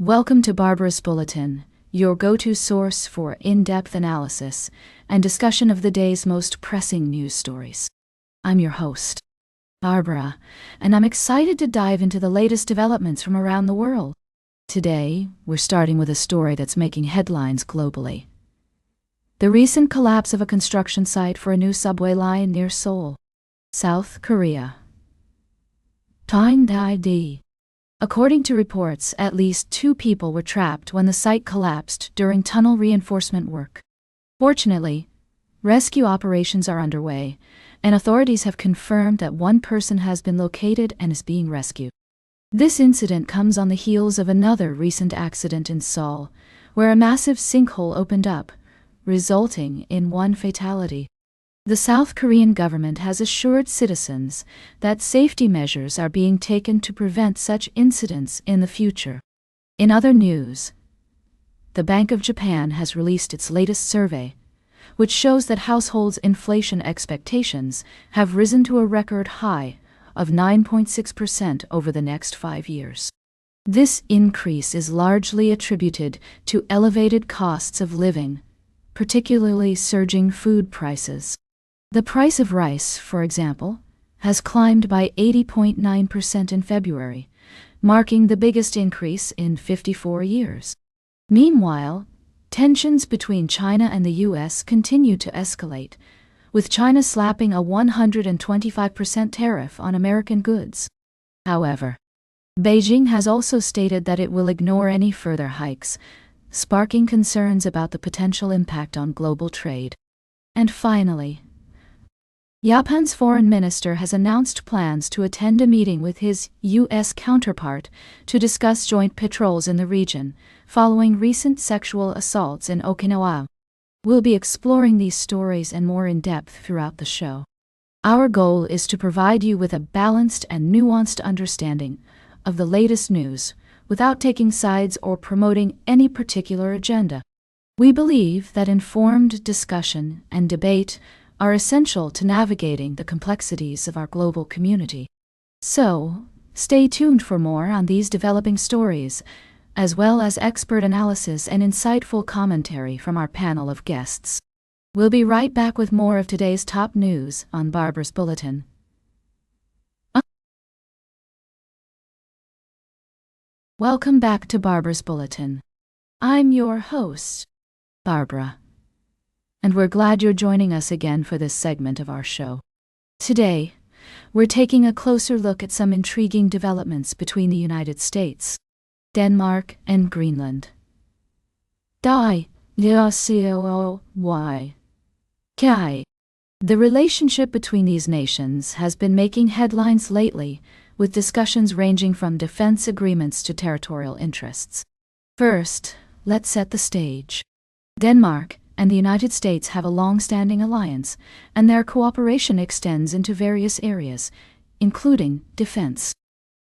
Welcome to Barbaras Bulletin, your go-to source for in-depth analysis and discussion of the day's most pressing news stories. I'm your host, Barbara, and I'm excited to dive into the latest developments from around the world. Today, we're starting with a story that's making headlines globally. The recent collapse of a construction site for a new subway line near Seoul, South Korea. AID. According to reports, at least 2 people were trapped when the site collapsed during tunnel reinforcement work. Fortunately, rescue operations are underway, and authorities have confirmed that 1 person has been located and is being rescued. This incident comes on the heels of another recent accident in Seoul, where a massive sinkhole opened up, resulting in 1 fatality. The South Korean government has assured citizens that safety measures are being taken to prevent such incidents in the future. In other news, the Bank of Japan has released its latest survey, which shows that households' inflation expectations have risen to a record high of 9.6% over the next 5 years. This increase is largely attributed to elevated costs of living, particularly surging food prices. The price of rice, for example, has climbed by 80.9% in February, marking the biggest increase in 54 years. Meanwhile, tensions between China and the U.S. continue to escalate, with China slapping a 125% tariff on American goods. However, Beijing has also stated that it will ignore any further hikes, sparking concerns about the potential impact on global trade. And finally, Japan's foreign minister has announced plans to attend a meeting with his U.S. counterpart to discuss joint patrols in the region, following recent sexual assaults in Okinawa. We'll be exploring these stories and more in depth throughout the show. Our goal is to provide you with a balanced and nuanced understanding of the latest news, without taking sides or promoting any particular agenda. We believe that informed discussion and debate are essential to navigating the complexities of our global community. So, stay tuned for more on these developing stories, as well as expert analysis and insightful commentary from our panel of guests. We'll be right back with more of today's top news on Barbaras Bulletin. Welcome back to Barbaras Bulletin. I'm your host, Barbara, and we're glad you're joining us again for this segment of our show. Today, we're taking a closer look at some intriguing developments between the United States, Denmark, and Greenland. The relationship between these nations has been making headlines lately, with discussions ranging from defense agreements to territorial interests. First, let's set the stage. Denmark and the United States have a long-standing alliance, and their cooperation extends into various areas, including defense.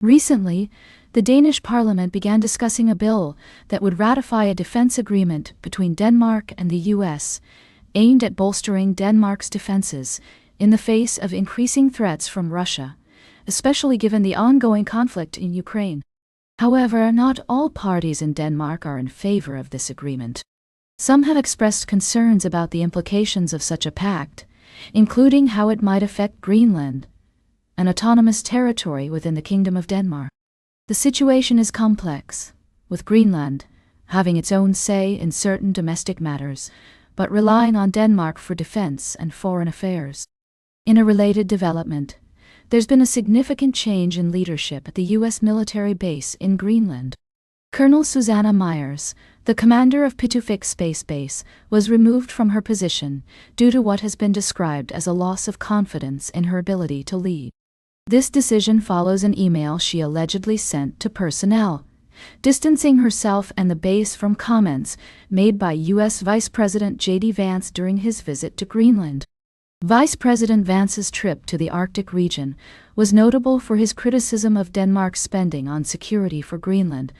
Recently, the Danish parliament began discussing a bill that would ratify a defense agreement between Denmark and the U.S., aimed at bolstering Denmark's defenses in the face of increasing threats from Russia, especially given the ongoing conflict in Ukraine. However, not all parties in Denmark are in favor of this agreement. Some have expressed concerns about the implications of such a pact, including how it might affect Greenland, an autonomous territory within the Kingdom of Denmark. The situation is complex, with Greenland having its own say in certain domestic matters, but relying on Denmark for defense and foreign affairs. In a related development, there's been a significant change in leadership at the U.S. military base in Greenland. Colonel Susanna Myers, the commander of Pitufik Space Base, was removed from her position due to what has been described as a loss of confidence in her ability to lead. This decision follows an email she allegedly sent to personnel, distancing herself and the base from comments made by U.S. Vice President J.D. Vance during his visit to Greenland. Vice President Vance's trip to the Arctic region was notable for his criticism of Denmark's spending on security for Greenland,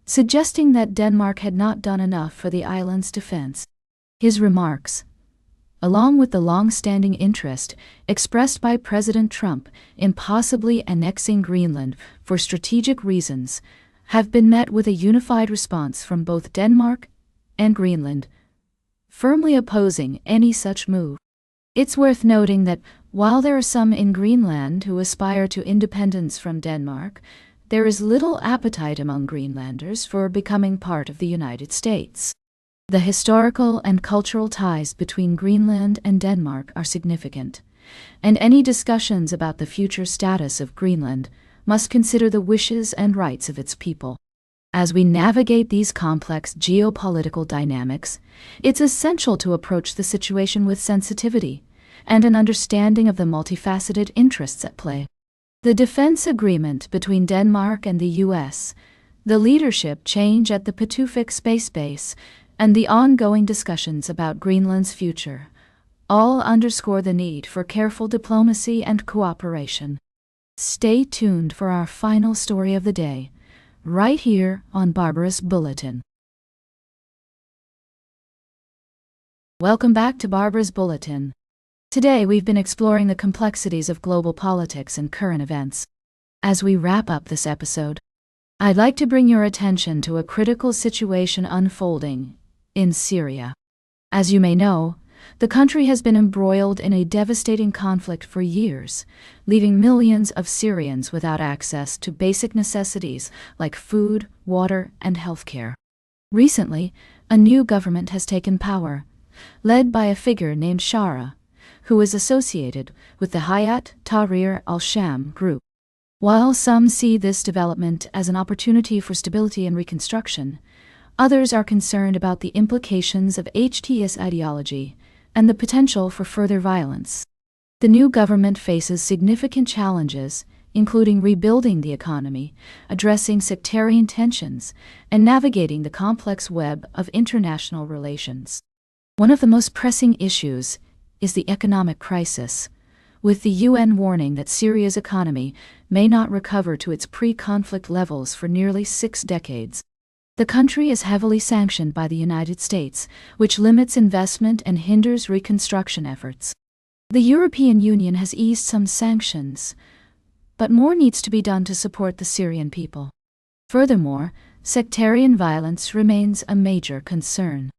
suggesting that Denmark had not done enough for the island's defense. His remarks, along with the long-standing interest expressed by President Trump in possibly annexing Greenland for strategic reasons, have been met with a unified response from both Denmark and Greenland, firmly opposing any such move. It's worth noting that while there are some in Greenland who aspire to independence from Denmark, there is little appetite among Greenlanders for becoming part of the United States. The historical and cultural ties between Greenland and Denmark are significant, and any discussions about the future status of Greenland must consider the wishes and rights of its people. As we navigate these complex geopolitical dynamics, it's essential to approach the situation with sensitivity and an understanding of the multifaceted interests at play. The defense agreement between Denmark and the U.S., the leadership change at the Pituffik Space Base, and the ongoing discussions about Greenland's future all underscore the need for careful diplomacy and cooperation. Stay tuned for our final story of the day, right here on Barbaras Bulletin. Welcome back to Barbaras Bulletin. Today we've been exploring the complexities of global politics and current events. As we wrap up this episode, I'd like to bring your attention to a critical situation unfolding in Syria. As you may know, the country has been embroiled in a devastating conflict for years, leaving millions of Syrians without access to basic necessities like food, water, and healthcare. Recently, a new government has taken power, led by a figure named Shara, who is associated with the Hayat Tahrir al-Sham group. While some see this development as an opportunity for stability and reconstruction, others are concerned about the implications of HTS ideology and the potential for further violence. The new government faces significant challenges, including rebuilding the economy, addressing sectarian tensions, and navigating the complex web of international relations. One of the most pressing issues is the economic crisis, with the UN warning that Syria's economy may not recover to its pre-conflict levels for nearly 6 decades. The country is heavily sanctioned by the United States, which limits investment and hinders reconstruction efforts. The European Union has eased some sanctions, but more needs to be done to support the Syrian people. Furthermore, sectarian violence remains a major concern.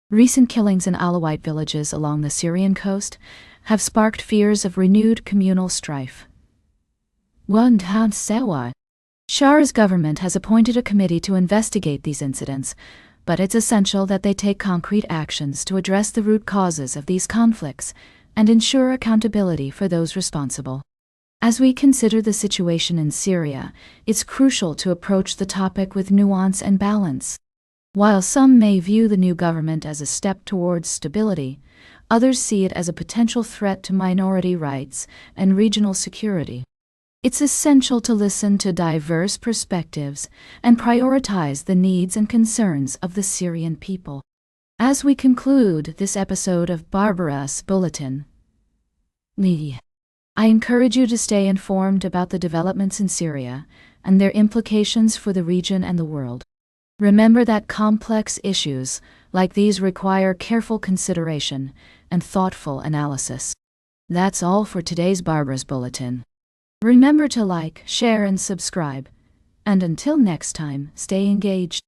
Recent killings in Alawite villages along the Syrian coast have sparked fears of renewed communal strife. Shara's government has appointed a committee to investigate these incidents, but it's essential that they take concrete actions to address the root causes of these conflicts and ensure accountability for those responsible. As we consider the situation in Syria, it's crucial to approach the topic with nuance and balance. While some may view the new government as a step towards stability, others see it as a potential threat to minority rights and regional security. It's essential to listen to diverse perspectives and prioritize the needs and concerns of the Syrian people. As we conclude this episode of Barbaras Bulletin, I encourage you to stay informed about the developments in Syria and their implications for the region and the world. Remember that complex issues like these require careful consideration and thoughtful analysis. That's all for today's Barbaras Bulletin. Remember to like, share, and subscribe. And until next time, stay engaged.